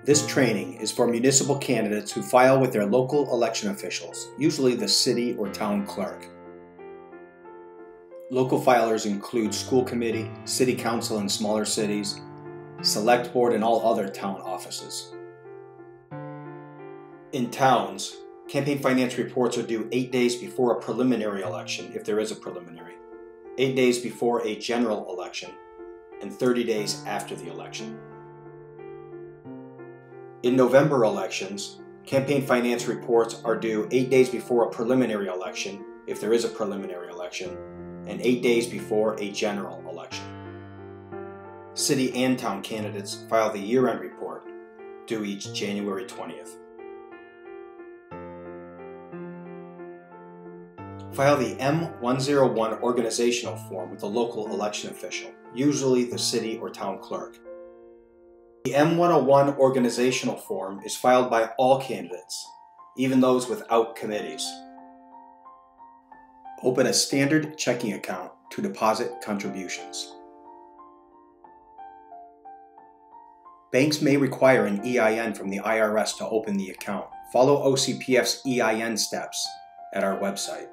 This training is for municipal candidates who file with their local election officials, usually the city or town clerk. Local filers include school committee, city council in smaller cities, select board, and all other town offices. In towns, campaign finance reports are due 8 days before a preliminary election, if there is a preliminary, 8 days before a general election, and 30 days after the election. In November elections, campaign finance reports are due 8 days before a preliminary election, if there is a preliminary election, and 8 days before a general election. City and town candidates file the year-end report, due each January 20th. File the M101 organizational form with the local election official, usually the city or town clerk. The M101 organizational form is filed by all candidates, even those without committees. Open a standard checking account to deposit contributions. Banks may require an EIN from the IRS to open the account. Follow OCPF's EIN steps at our website.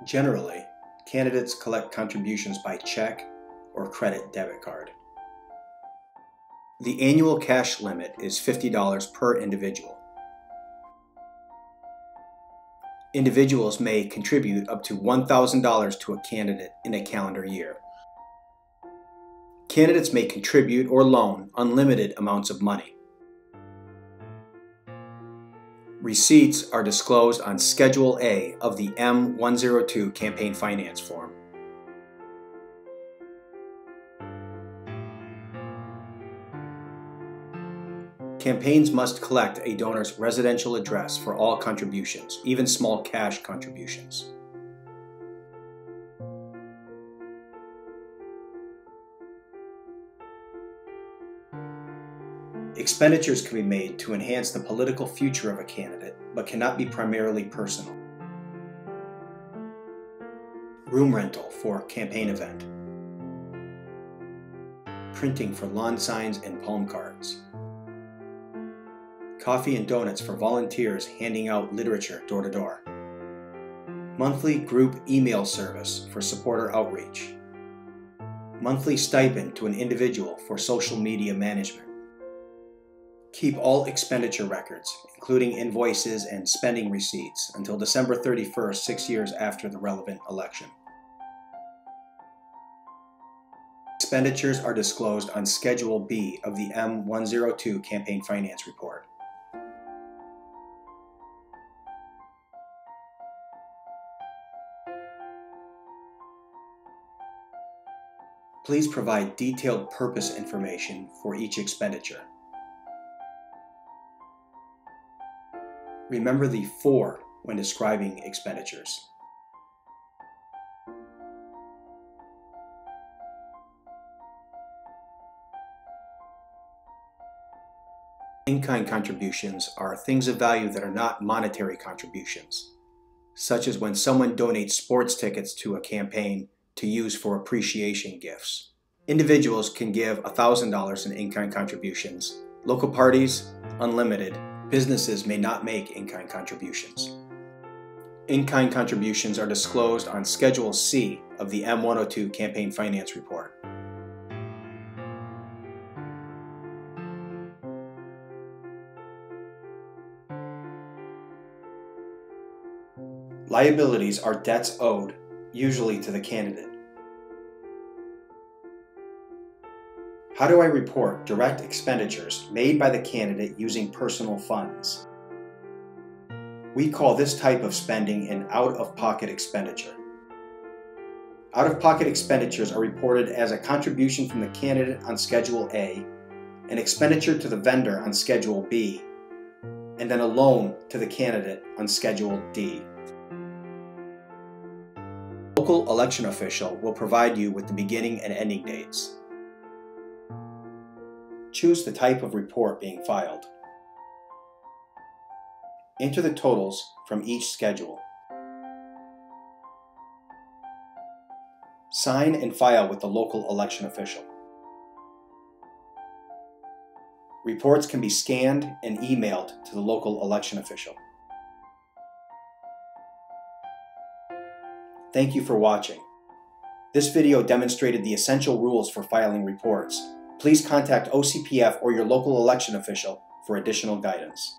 Generally, candidates collect contributions by check or credit debit card. The annual cash limit is $50 per individual. Individuals may contribute up to $1,000 to a candidate in a calendar year. Candidates may contribute or loan unlimited amounts of money. Receipts are disclosed on Schedule A of the M102 Campaign Finance Form. Campaigns must collect a donor's residential address for all contributions, even small cash contributions. Expenditures can be made to enhance the political future of a candidate, but cannot be primarily personal. Room rental for campaign event. Printing for lawn signs and palm cards. Coffee and donuts for volunteers handing out literature door to door. Monthly group email service for supporter outreach. Monthly stipend to an individual for social media management. Keep all expenditure records, including invoices and spending receipts, until December 31st, 6 years after the relevant election. Expenditures are disclosed on Schedule B of the M102 Campaign Finance Report. Please provide detailed purpose information for each expenditure. Remember the "for" when describing expenditures. In-kind contributions are things of value that are not monetary contributions, such as when someone donates sports tickets to a campaign to use for appreciation gifts. Individuals can give $1,000 in in-kind contributions. Local parties, unlimited. Businesses may not make in-kind contributions. In-kind contributions are disclosed on Schedule C of the M102 Campaign Finance Report. Liabilities are debts owed, usually to the candidate. How do I report direct expenditures made by the candidate using personal funds? We call this type of spending an out-of-pocket expenditure. Out-of-pocket expenditures are reported as a contribution from the candidate on Schedule A, an expenditure to the vendor on Schedule B, and then a loan to the candidate on Schedule D. The local election official will provide you with the beginning and ending dates. Choose the type of report being filed. Enter the totals from each schedule. Sign and file with the local election official. Reports can be scanned and emailed to the local election official. Thank you for watching. This video demonstrated the essential rules for filing reports. Please contact OCPF or your local election official for additional guidance.